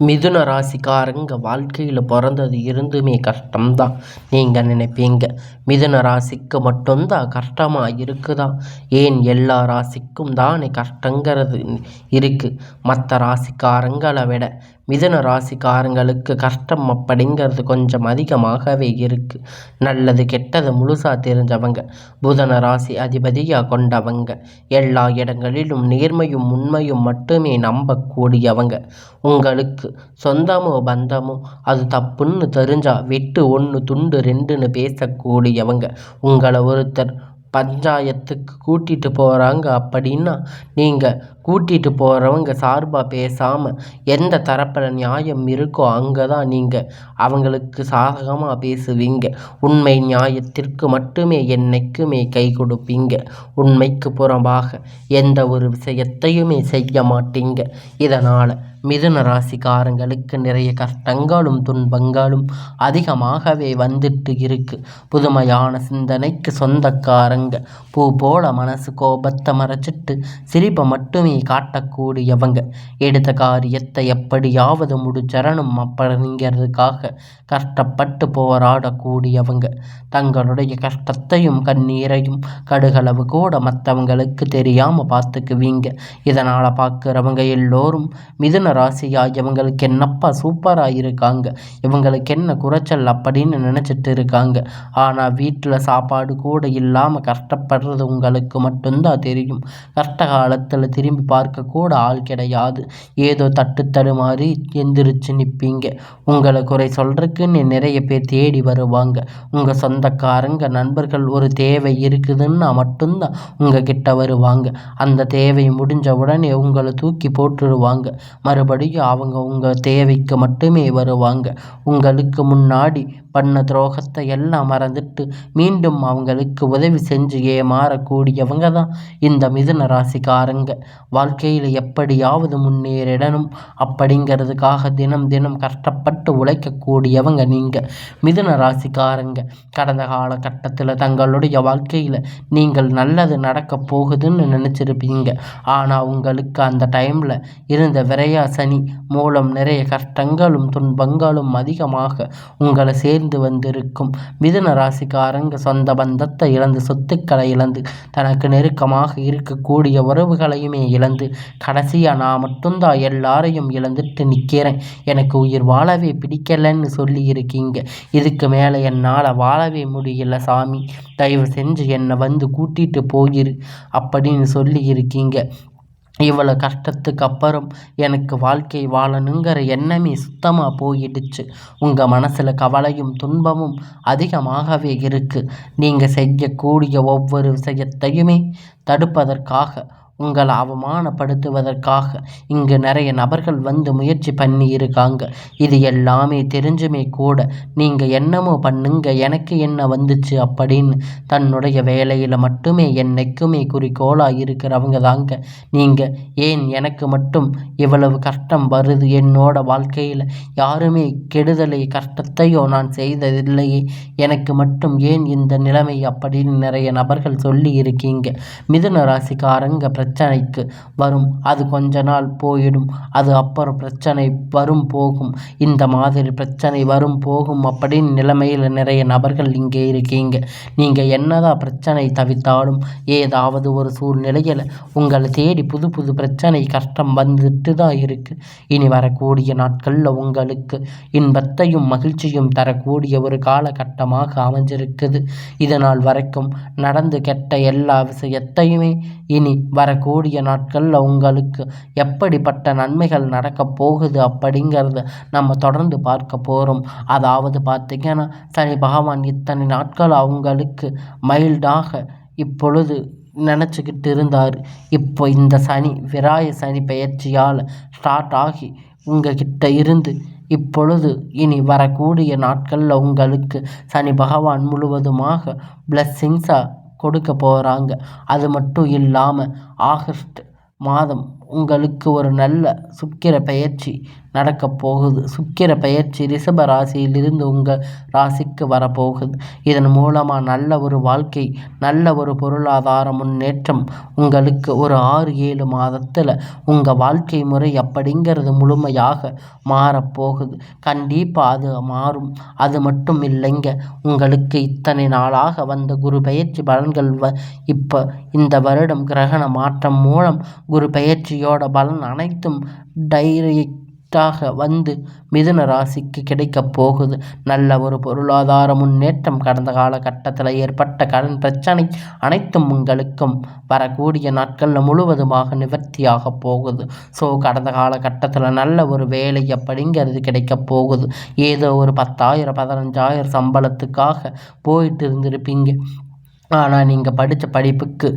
மிதுன ராசிக்காரங்க வாழ்க்கையில் பிறந்தது இருந்துமே கஷ்டம்தான். நீங்கள் நினைப்பீங்க மிதுன ராசிக்கு மட்டும்தான் கஷ்டமாக இருக்குதா? ஏன் எல்லா ராசிக்கும் தானே கஷ்டங்கிறது இருக்குது. மற்ற ராசிக்காரங்களை விட மிதுன ராசிக்காரங்களுக்கு கஷ்டம் அப்படிங்கிறது கொஞ்சம் அதிகமாகவே இருக்குது. நல்லது கெட்டது முழுசாக தெரிஞ்சவங்க, புதன ராசி அதிபதியாக கொண்டவங்க, எல்லா இடங்களிலும் நேர்மையும் உண்மையும் மட்டுமே நம்பக்கூடியவங்க. உங்களுக்கு சொந்தமோ பந்தமோ அது தப்புன்னு தெரிஞ்சா வெட்டு ஒன்று துண்டு ரெண்டுன்னு பேசக்கூடியவங்க. உங்களை ஒருத்தர் பஞ்சாயத்துக்கு கூட்டிகிட்டு போகிறாங்க அப்படின்னா நீங்கள் கூட்டிகிட்டு போகிறவங்க சார்பாக பேசாமல் எந்த தரப்பில் நியாயம் இருக்கோ அங்கே தான் நீங்கள் அவங்களுக்கு சாதகமாக பேசுவீங்க. உண்மை நியாயத்திற்கு மட்டுமே என்னைக்குமே கை கொடுப்பீங்க. உண்மைக்கு புறம்பாக எந்த ஒரு விஷயத்தையுமே செய்ய மாட்டீங்க. இதனால் மிதுன ராசிக்காரங்களுக்கு நிறைய கஷ்டங்களும் துன்பங்களும் அதிகமாகவே வந்துட்டு இருக்கு. புதுமையான சிந்தனைக்கு சொந்தக்காரங்க, பூ போல மனசு கோபத்தை மறைச்சிட்டு சிரிப்பை மட்டுமே காட்டக்கூடியவங்க, எடுத்த காரியத்தை எப்படியாவது முடிச்சரணும் அப்படிங்கிறதுக்காக கஷ்டப்பட்டு போராடக்கூடியவங்க, தங்களுடைய கஷ்டத்தையும் கண்ணீரையும் கடுகளவு கூட மற்றவங்களுக்கு தெரியாமல் பார்த்துக்குவீங்க. இதனால் பார்க்குறவங்க எல்லோரும் மிதுன ராசியா இவங்களுக்கு என்னப்பா சூப்பராக இருக்காங்க, இவங்களுக்கு என்ன குறைச்சல் அப்படின்னு நினச்சிட்டு இருக்காங்க. ஆனால் வீட்டில் சாப்பாடு கூட இல்லாமல் கஷ்டப்படுறது உங்களுக்கு மட்டும்தான் தெரியும். கஷ்ட காலத்தில் திரும்பி பார்க்க கூட ஆள் கிடையாது. ஏதோ தட்டு தடுமாறி எந்திரிச்சு நிற்பீங்க. உங்களை குறை சொல்கிறதுக்குன்னு நிறைய பேர் தேடி வருவாங்க. உங்கள் சொந்தக்காரங்க நண்பர்கள் ஒரு தேவை இருக்குதுன்னா மட்டும்தான் உங்ககிட்ட வருவாங்க. அந்த தேவை முடிஞ்ச உடனே உங்களை தூக்கி போட்டுடுவாங்க. மறுபடியும் அவங்க உங்கள் தேவைக்கு மட்டுமே வருவாங்க. உங்களுக்கு முன்னாடி பண்ண துரோகத்தை எல்லாம் மறந்துட்டு மீண்டும் அவங்களுக்கு உதவி செஞ்சு ஏமாறக்கூடியவங்க தான் இந்த மிதுன ராசிக்காரங்க. வாழ்க்கையில் எப்படியாவது முன்னேறிடணும் அப்படிங்கிறதுக்காக தினம் தினம் கஷ்டப்பட்டு உழைக்கக்கூடியவங்க நீங்கள் மிதுன ராசிக்காரங்க. கடந்த காலகட்டத்தில் தங்களுடைய வாழ்க்கையில் நீங்கள் நல்லது நடக்க போகுதுன்னு நினச்சிருப்பீங்க. ஆனால் உங்களுக்கு அந்த டைமில் இருந்த விரையா சனி மூலம் நிறைய கஷ்டங்களும் துன்பங்களும் அதிகமாக உங்களை சேர்ந்து வந்திருக்கும். மிதுன ராசிக்காரங்க சொந்த பந்தத்தை இழந்து, சொத்துக்களை இழந்து, தனக்கு நெருக்கமாக இருக்கக்கூடிய உறவுகளையுமே இழந்து, கடைசியாக நான் மட்டும்தான் எல்லாரையும் இழந்துட்டு நிற்கிறேன், எனக்கு உயிர் வாழவே பிடிக்கலன்னு சொல்லி இருக்கீங்க. இதுக்கு மேலே என்னால் வாழவே முடியல சாமி, தயவு செஞ்சு என்னை வந்து கூட்டிகிட்டு போயிரு அப்படின்னு சொல்லி இருக்கீங்க. இவ்வளோ கஷ்டத்துக்கு அப்புறம் எனக்கு வாழ்க்கை வாழணுங்கிற எண்ணமே சுத்தமாக போயிடுச்சு. உங்கள் மனசில் கவலையும் துன்பமும் அதிகமாகவே இருக்குது. நீங்கள் செய்யக்கூடிய ஒவ்வொரு விஷயத்தையுமே தடுப்பதற்காக, உங்களை அவமானப்படுத்துவதற்காக இங்கு நிறைய நபர்கள் வந்து முயற்சி பண்ணி இருக்காங்க. இது எல்லாமே தெரிஞ்சுமே கூட நீங்கள் என்னமோ பண்ணுங்க, எனக்கு என்ன வந்துச்சு அப்படின்னு தன்னுடைய வேலையில் மட்டுமே என்னைக்குமே குறிக்கோளாக இருக்கிறவங்க தாங்க நீங்கள். ஏன் எனக்கு மட்டும் இவ்வளவு கஷ்டம் வருது, என்னோட வாழ்க்கையில் யாருமே கெடுதலை கஷ்டத்தையோ நான் செய்ததில்லையே, எனக்கு மட்டும் ஏன் இந்த நிலைமை அப்படின்னு நிறைய நபர்கள் சொல்லி இருக்கீங்க. மிதுன ராசிக்காரங்க பிரச்சனைக்கு வரும், அது கொஞ்ச நாள் போயிடும், அது அப்புறம் பிரச்சனை வரும் போகும், இந்த மாதிரி பிரச்சனை வரும் போகும் அப்படின்னு நிலைமையில் நிறைய நபர்கள் இங்கே இருக்கீங்க. நீங்கள் என்னதான் பிரச்சனை தவித்தாலும் ஏதாவது ஒரு சூழ்நிலையில் உங்களை தேடி புது புது பிரச்சனை கஷ்டம் வந்துட்டு தான் இருக்குது. இனி வரக்கூடிய நாட்களில் உங்களுக்கு இன்பத்தையும் மகிழ்ச்சியும் தரக்கூடிய ஒரு காலகட்டமாக அமைஞ்சிருக்குது. இதனால் வரைக்கும் நடந்து கெட்ட எல்லா விஷயத்தையுமே இனி வரக்கூடிய நாட்களில் உங்களுக்கு எப்படிப்பட்ட நன்மைகள் நடக்கப் போகுது அப்படிங்கிறத நம்ம தொடர்ந்து பார்க்க போகிறோம். அதாவது பார்த்திங்கன்னா, சனி பகவான் இத்தனை நாட்கள் அவங்களுக்கு மைல்டாக இப்பொழுது நினச்சிக்கிட்டு இருந்தார். இப்போ இந்த சனி விராய சனி பெயர்ச்சியால் ஸ்டார்ட் ஆகி உங்ககிட்ட இருந்து இப்பொழுது இனி வரக்கூடிய நாட்களில் உங்களுக்கு சனி பகவான் முழுவதுமாக பிளஸ்ஸிங்ஸாக கொடுக்க போகிறாங்க. அது மட்டும் இல்லாமல் ஆகஸ்ட் மாதம் உங்களுக்கு ஒரு நல்ல சுக்கிர பெயர்ச்சி நடக்கப் போகுது. சுக்கிர பெயர்ச்சி ரிஷப ராசியிலிருந்து உங்கள் ராசிக்கு வரப்போகுது. இதன் மூலமாக நல்ல ஒரு வாழ்க்கை, நல்ல ஒரு பொருளாதார முன்னேற்றம் உங்களுக்கு ஒரு 6-7 மாதத்தில் உங்கள் வாழ்க்கை முறை அப்படிங்கிறது முழுமையாக மாறப்போகுது. கண்டிப்பாக அது மாறும். அது மட்டும் இல்லைங்க, உங்களுக்கு இத்தனை நாளாக வந்த குரு பெயர்ச்சி பலன்கள் இப்போ இந்த வருடம் கிரகண மாற்றம் மூலம் குரு பெயர்ச்சியோட பலன் அனைத்தும் டைரக்டாக வந்து மிதுன ராசிக்கு கிடைக்கப் போகுது. நல்ல ஒரு பொருளாதார முன்னேற்றம், கடந்த காலகட்டத்தில் ஏற்பட்ட கடன் பிரச்சனை அனைத்தும் உங்களுக்கும் வரக்கூடிய நாட்களில் முழுவதுமாக நிவர்த்தியாக போகுது. ஸோ கடந்த காலகட்டத்தில் நல்ல ஒரு வேலை அப்படிங்கிறது கிடைக்கப் போகுது. ஏதோ ஒரு 10,000 15,000 சம்பளத்துக்காக போயிட்டு இருந்திருப்பீங்க. ஆனால் நீங்கள் படித்த படிப்புக்கு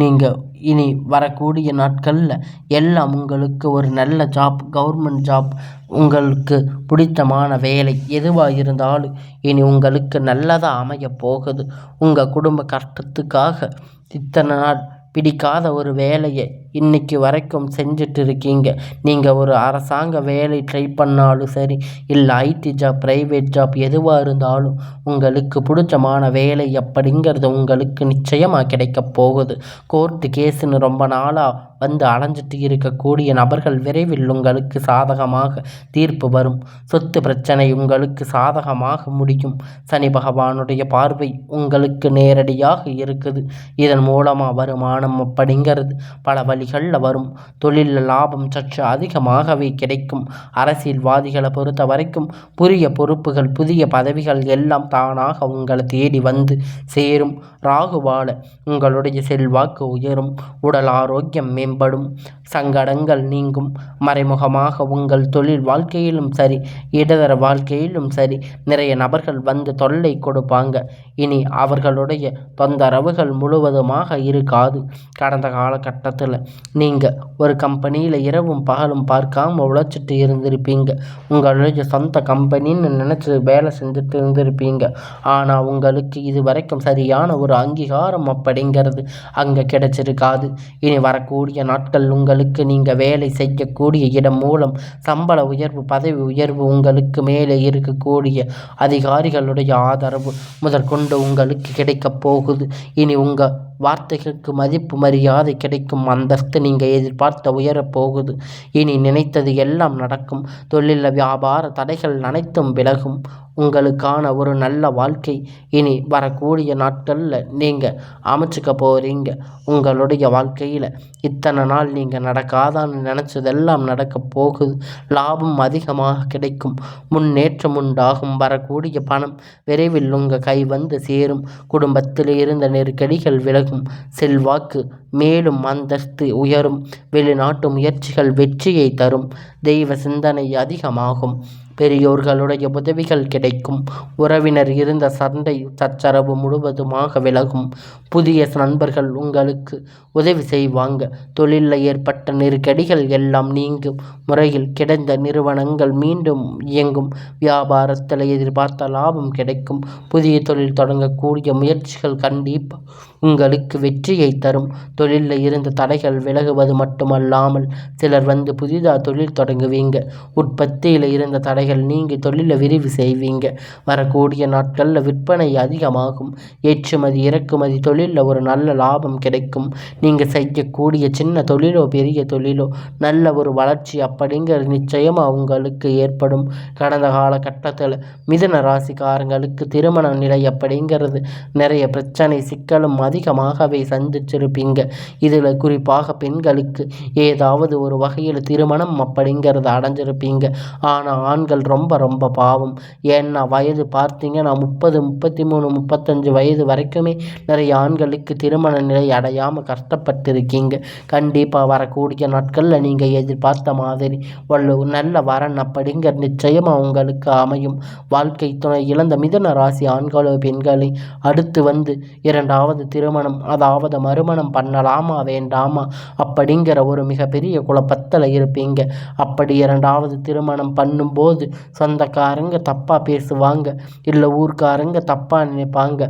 நீங்கள் இனி வரக்கூடிய நாட்களில் எல்லாம் உங்களுக்கு ஒரு நல்ல ஜாப், கவர்மெண்ட் ஜாப், உங்களுக்கு பிடித்தமான வேலை எதுவாக இருந்தாலும் இனி உங்களுக்கு நல்லதாக அமைய போகுது. உங்கள் குடும்ப கஷ்டத்துக்காக இத்தனை நாள் பிடிக்காத ஒரு வேலையை இன்னைக்கு வரைக்கும் செஞ்சுட்டு இருக்கீங்க. நீங்கள் ஒரு அரசாங்க வேலை ட்ரை பண்ணாலும் சரி, இல்லை ஐடி ஜாப், ப்ரைவேட் ஜாப் எதுவாக இருந்தாலும் உங்களுக்கு பிடிச்சமான வேலை அப்படிங்கிறது உங்களுக்கு நிச்சயமாக கிடைக்கப் போகுது. கோர்ட்டு கேஸுன்னு ரொம்ப நாளாக வந்து அலைஞ்சிட்டு இருக்கக்கூடிய நபர்கள் விரைவில் உங்களுக்கு சாதகமாக தீர்ப்பு வரும். சொத்து பிரச்சனை உங்களுக்கு சாதகமாக முடியும். சனி பகவானுடைய பார்வை உங்களுக்கு நேரடியாக இருக்குது. இதன் மூலமாக வருமானம் அப்படிங்கிறது பல வழிகளில் வரும். தொழிலில் லாபம் சற்று அதிகமாகவே கிடைக்கும். அரசியல்வாதிகளை பொறுத்த வரைக்கும் புதிய பொறுப்புகள், புதிய பதவிகள் எல்லாம் தானாக உங்களை தேடி வந்து சேரும். ராகுவால உங்களுடைய செல்வாக்கு உயரும். உடல் ஆரோக்கியம் மேம்படும். சங்கடங்கள் நீங்கும். மறைமுகமாக உங்கள் தொழில் வாழ்க்கையிலும் சரி, இடதர வாழ்க்கையிலும் சரி நிறைய நபர்கள் வந்து தொல்லை கொடுப்பாங்க. இனி அவர்களுடைய தொந்தரவுகள் முழுவதுமாக இருக்காது. கடந்த காலகட்டத்தில் நீங்கள் ஒரு கம்பெனியில் இரவும் பகலும் பார்க்காம உழைச்சிட்டு இருந்திருப்பீங்க. உங்களுடைய சொந்த கம்பெனின்னு நினச்சி வேலை செஞ்சுட்டு இருந்திருப்பீங்க. ஆனால் உங்களுக்கு இது வரைக்கும் சரியான ஒரு அங்கீகாரம் அப்படிங்கிறது அங்கே கிடைச்சிருக்காது. இனி வரக்கூடிய நாட்கள் உங்களுக்கு நீங்கள் வேலை செய்யக்கூடிய இடம் மூலம் சம்பள உயர்வு, பதவி உயர்வு, உங்களுக்கு மேலே இருக்கக்கூடிய அதிகாரிகளுடைய ஆதரவு முதற்கொண்டு உங்களுக்கு கிடைக்கப் போகுது. இனி உங்கள் வார்த்தைகளுக்கு மதிப்பு மரியாதை கிடைக்கும். அந்தஸ்து நீங்கள் எதிர்பார்த்த உயரப் போகுது. இனி நினைத்தது எல்லாம் நடக்கும். தொழில் வியாபார தடைகள் அனைத்தும் விலகும். உங்களுக்கான ஒரு நல்ல வாழ்க்கை இனி வரக்கூடிய நாட்களில் நீங்கள் அமைச்சுக்க போகிறீங்க. உங்களுடைய வாழ்க்கையில் இத்தனை நாள் நீங்கள் நடக்காதான்னு நினச்சதெல்லாம் நடக்கப் போகுது. லாபம் அதிகமாக கிடைக்கும். முன்னேற்றம் உண்டாகும். வரக்கூடிய பணம் விரைவில் உங்கள் கை வந்து சேரும். குடும்பத்தில் இருந்த நெருக்கடிகள் விலகும். செல்வாக்கு மேலும் அந்தஸ்து உயரும். வெளிநாட்டு முயற்சிகள் வெற்றியை தரும். தெய்வ சிந்தனை அதிகமாகும். பெரியோர்களுடைய உதவிகள் கிடைக்கும். உறவினர் இருந்த சண்டை சச்சரவு முழுவதுமாக விலகும். புதிய நண்பர்கள் உங்களுக்கு உதவி செய்வாங்க. தொழிலில் ஏற்பட்ட நெருக்கடிகள் எல்லாம் நீங்கும். முறையில் கிடந்த நிறுவனங்கள் மீண்டும் இயங்கும். வியாபாரத்தில் எதிர்பார்த்த லாபம் கிடைக்கும். புதிய தொழில் தொடங்கக்கூடிய முயற்சிகள் கண்டிப்பாக உங்களுக்கு வெற்றியை தரும். தொழிலில் இருந்த தடைகள் விலகுவது மட்டுமல்லாமல் சிலர் வந்து புதிதாக தொழில் தொடங்குவீங்க. உற்பத்தியில் இருந்த தடைகள் நீங்கி தொழிலை விரிவு செய்வீங்க. வரக்கூடிய நாட்களில் விற்பனை அதிகமாகும். ஏற்றுமதி இறக்குமதி தொழிலில் ஒரு நல்ல லாபம் கிடைக்கும். நீங்கள் செய்யக்கூடிய சின்ன தொழிலோ பெரிய தொழிலோ நல்ல ஒரு வளர்ச்சி அப்படிங்கிறது நிச்சயமாக உங்களுக்கு ஏற்படும். கடந்த காலகட்டத்தில் மிதுன ராசிக்காரங்களுக்கு திருமண நிலை அப்படிங்கிறது நிறைய பிரச்சனை, சிக்கலும் அதிகமாகவே சந்திச்சிருப்பீங்க. இதில் குறிப்பாக பெண்களுக்கு ஏதாவது ஒரு வகையில் திருமணம் அப்படிங்கிறது அடைஞ்சிருப்பீங்க. ஆனால் ஆண்கள் ரொம்ப ரொம்ப பாவம். ஏன்னா வயது பார்த்தீங்கன்னா 30, 33, 35 வயது வரைக்குமே நிறைய ஆண்களுக்கு திருமண நிலை அடையாமல் கஷ்டப்பட்டிருக்கீங்க. கண்டிப்பாக வரக்கூடிய நாட்களில் நீங்கள் எதிர்பார்த்த மாதிரி நல்ல வரன் அப்படிங்கிற நிச்சயமாக உங்களுக்கு அமையும். வாழ்க்கை துணை இழந்த மிதுன ராசி ஆண்களோ பெண்களை அடுத்து வந்து இரண்டாவது திருமணம், அதாவது மறுமணம் பண்ணலாமா வேண்டாமா அப்படிங்கிற ஒரு மிகப்பெரிய குழப்பத்தில் இருப்பீங்க. அப்படி இரண்டாவது திருமணம் பண்ணும்போது போது சொந்தக்காரங்க தப்பாக பேசுவாங்க, இல்லை ஊர்க்காரங்க தப்பாக நினைப்பாங்க,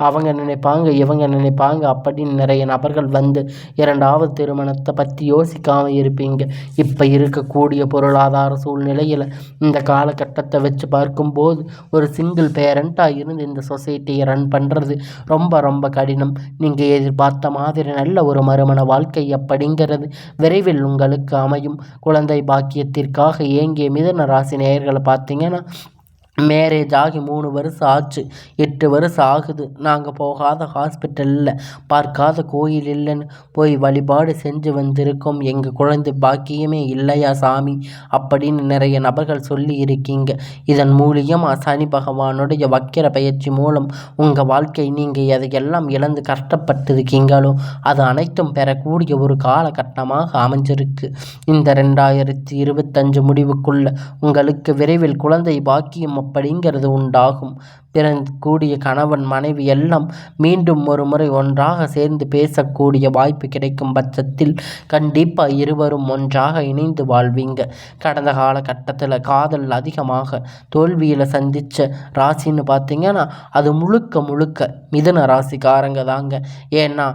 அவங்க நினைப்பாங்க இவங்க நினைப்பாங்க அப்படின்னு நிறைய நபர்கள் வந்து இரண்டாவது திருமணத்தை பற்றி யோசிக்காமல் இருப்பீங்க. இப்போ இருக்கக்கூடிய பொருளாதார சூழ்நிலையில் இந்த காலகட்டத்தை வச்சு பார்க்கும்போது ஒரு சிங்கிள் பேரண்ட்டாக இருந்து இந்த சொசைட்டியை ரன் பண்ணுறது ரொம்ப ரொம்ப கடினம். நீங்கள் எதிர்பார்த்த மாதிரி நல்ல ஒரு மறுமண வாழ்க்கை அப்படிங்கிறது விரைவில் உங்களுக்கு அமையும். குழந்தை பாக்கியத்திற்காக ஏங்கிய மிதுன ராசி நேயர்களை பார்த்தீங்கன்னா, மேரேஜ் ஆகி 3 வருஷம் ஆச்சு, 8 வருஷம் ஆகுது, நாங்கள் போகாத ஹாஸ்பிட்டல் இல்லை, பார்க்காத கோயில் இல்லைன்னு போய் வழிபாடு செஞ்சு வந்திருக்கோம், எங்கள் குழந்தை பாக்கியமே இல்லையா சாமி அப்படின்னு நிறைய நபர்கள் சொல்லி இருக்கீங்க. இதன் மூலியமாக சனி பகவானுடைய வக்கிர பயிற்சி மூலம் உங்கள் வாழ்க்கை நீங்கள் எதையெல்லாம் இழந்து கஷ்டப்பட்டிருக்கீங்களோ அது அனைத்தும் பெறக்கூடிய ஒரு காலகட்டமாக அமைஞ்சிருக்கு. இந்த 2025 முடிவுக்குள்ள உங்களுக்கு விரைவில் குழந்தை பாக்கியம் அப்படிங்கிறது உண்டாகும். பிறக்கக்கூடிய கணவன் மனைவி எல்லாம் மீண்டும் ஒரு முறை ஒன்றாக சேர்ந்து பேசக்கூடிய வாய்ப்பு கிடைக்கும் பட்சத்தில் கண்டிப்பாக இருவரும் ஒன்றாக இணைந்து வாழ்வீங்க. கடந்த காலகட்டத்தில் காதல் அதிகமாக தோல்வியில் சந்தித்த ராசின்னு பார்த்தீங்கன்னா அது முழுக்க முழுக்க மிதுன ராசிக்காரங்க தாங்க. ஏன்னா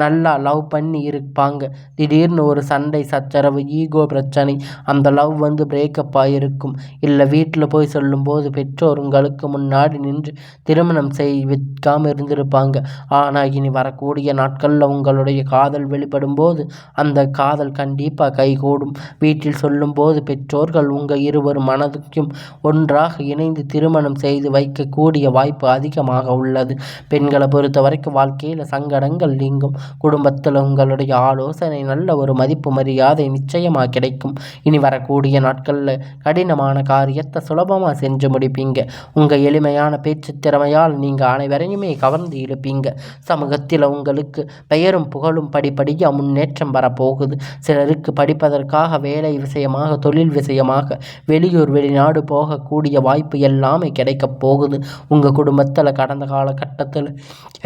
நல்லா லவ் பண்ணி இருப்பாங்க, திடீர்னு ஒரு சண்டை சச்சரவு ஈகோ பிரச்சனை, அந்த லவ் வந்து பிரேக்கப் ஆகிருக்கும். இல்லை வீட்டில் போய் சொல்லும்போது பெற்றோர் உங்களுக்கு முன்னாடி நின்று திருமணம் வைக்காமல் இருந்திருப்பாங்க. ஆனால் இனி வரக்கூடிய நாட்களில் உங்களுடைய காதல் வெளிப்படும் போது அந்த காதல் கண்டிப்பாக கைகூடும். வீட்டில் சொல்லும்போது பெற்றோர்கள் உங்கள் இருவர் மனதுக்கும் ஒன்றாக இணைந்து திருமணம் செய்து வைக்கக்கூடிய வாய்ப்பு அதிகமாக உள்ளது. பெண்களை பொறுத்த வரைக்கும் வாழ்க்கையில் சங்கடங்கள் நீங்கும். குடும்பத்தில் உங்களுடைய ஆலோசனை நல்ல ஒரு மதிப்பு மரியாதை நிச்சயமாக கிடைக்கும். இனி வரக்கூடிய நாட்களில் கடினமான காரியத்தை சுலபமாக செஞ்சு முடிப்பீங்க. உங்கள் எளிமையான பேச்சு திறமையால் நீங்கள் அனைவரையுமே கவர்ந்து இழுப்பீங்க. சமூகத்தில் உங்களுக்கு பெயரும் புகழும் படிப்படியாக முன்னேற்றம் வரப்போகுது. சிலருக்கு படிப்பதற்காக வேலை விஷயமாக தொழில் விஷயமாக வெளியூர் வெளிநாடு போகக்கூடிய வாய்ப்பு எல்லாமே கிடைக்கப் போகுது. உங்கள் குடும்பத்தில் கடந்த காலகட்டத்தில்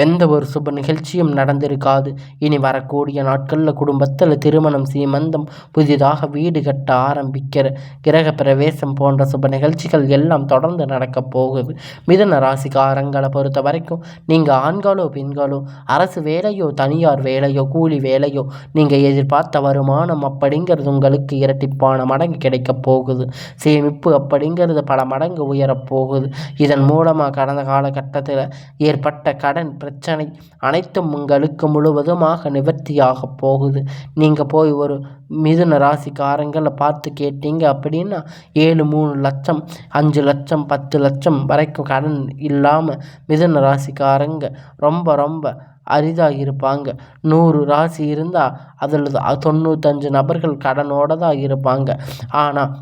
எந்த ஒரு சுப நிகழ்ச்சியும் நடந்திருக்காது. இனி வரக்கூடிய நாட்களில் குடும்பத்தில் திருமணம், சீமந்தம், புதிதாக வீடு கட்ட ஆரம்பிக்கிற கிரக பிரவேசம் போன்ற சுப நிகழ்ச்சிகள் எல்லாம் தொடர்ந்து நடக்கப் போகுது. மிதுன ராசிக்காரங்களை பொறுத்த வரைக்கும் நீங்கள் ஆண்களோ பெண்களோ அரசு வேலையோ தனியார் வேலையோ கூலி வேலையோ நீங்கள் எதிர்பார்த்த வருமானம் அப்படிங்கிறது உங்களுக்கு இரட்டிப்பான மடங்கு கிடைக்கப் போகுது. சேமிப்பு அப்படிங்கிறது பல மடங்கு உயரப்போகுது. இதன் மூலமாக கடந்த காலகட்டத்தில் ஏற்பட்ட கடன் பிரச்சனை அனைத்தும் உங்களுக்கு முழுவதுமாக நிவர்த்தியாக போகுது. நீங்கள் போய் ஒரு மிதுன ராசிக்காரங்களை பார்த்து கேட்டீங்க அப்படின்னா 7-3 லட்சம் 5 லட்சம் 10 லட்சம் வரைக்கும் கடன் இல்லாமல் மிதுன ராசிக்காரங்க ரொம்ப ரொம்ப அரிதாக இருப்பாங்க. 100 ராசி இருந்தால் அதில் 95 நபர்கள் கடனோடு தான் இருப்பாங்க. ஆனால்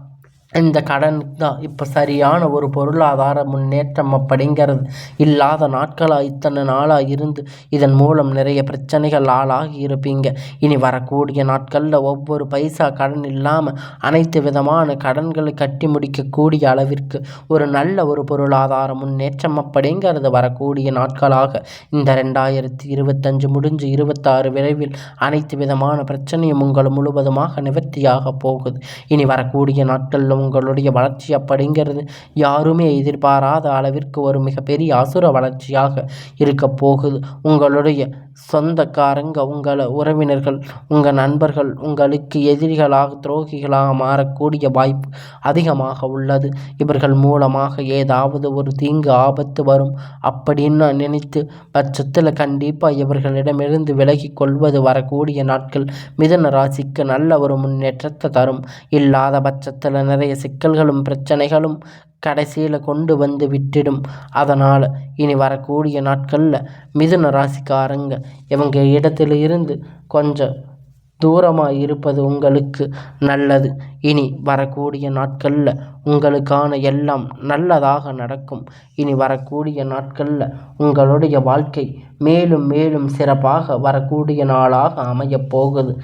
இந்த கடன் தான் இப்போ சரியான ஒரு பொருளாதார முன்னேற்றம் அப்படிங்கிறது இல்லாத நாட்களாக இத்தனை நாளாக இருந்து இதன் மூலம் நிறைய பிரச்சனைகள் ஆளாகி இருப்பீங்க. இனி வரக்கூடிய நாட்களில் ஒவ்வொரு பைசா கடன் இல்லாமல் அனைத்து விதமான கடன்களை கட்டி முடிக்கக்கூடிய அளவிற்கு ஒரு நல்ல ஒரு பொருளாதார முன்னேற்றம் அப்படிங்கிறது வரக்கூடிய நாட்களாக இந்த 2025 முடிஞ்சு 26 விரைவில் அனைத்து விதமான பிரச்சனையும் உங்கள் முழுவதுமாக நிவர்த்தியாக போகுது. இனி வரக்கூடிய நாட்களில் உங்களுடைய வளர்ச்சி அப்படிங்கிறது யாருமே எதிர்பாராத அளவிற்கு ஒரு மிகப்பெரிய அசுர வளர்ச்சியாக இருக்க போகுது. உங்களுடைய சொந்தக்காரங்க, உங்கள் உறவினர்கள், உங்கள் நண்பர்கள் உங்களுக்கு எதிரிகளாக துரோகிகளாக மாறக்கூடிய வாய்ப்பு அதிகமாக உள்ளது. இவர்கள் மூலமாக ஏதாவது ஒரு தீங்கு ஆபத்து வரும் அப்படின்னு நினைத்து பட்சத்தில் கண்டிப்பாக இவர்களிடமிருந்து விலகி கொள்வது வரக்கூடிய நாட்கள் மிதுன ராசிக்கு நல்ல ஒரு முன்னேற்றத்தை தரும். இல்லாத பட்சத்தில் நிறைய சிக்கல்களும் பிரச்சனைகளும் கடைசியில் கொண்டு வந்து விட்டுடும். அதனால் இனி வரக்கூடிய நாட்களில் மிதுன ராசிக்காரங்க இவங்க இடத்துல இருந்து கொஞ்சம் தூரமாக இருப்பது உங்களுக்கு நல்லது. இனி வரக்கூடிய நாட்களில் உங்களுக்கான எல்லாம் நல்லதாக நடக்கும். இனி வரக்கூடிய நாட்களில் உங்களுடைய வாழ்க்கை மேலும் மேலும் சிறப்பாக வரக்கூடிய நாளாக அமையப் போகுது.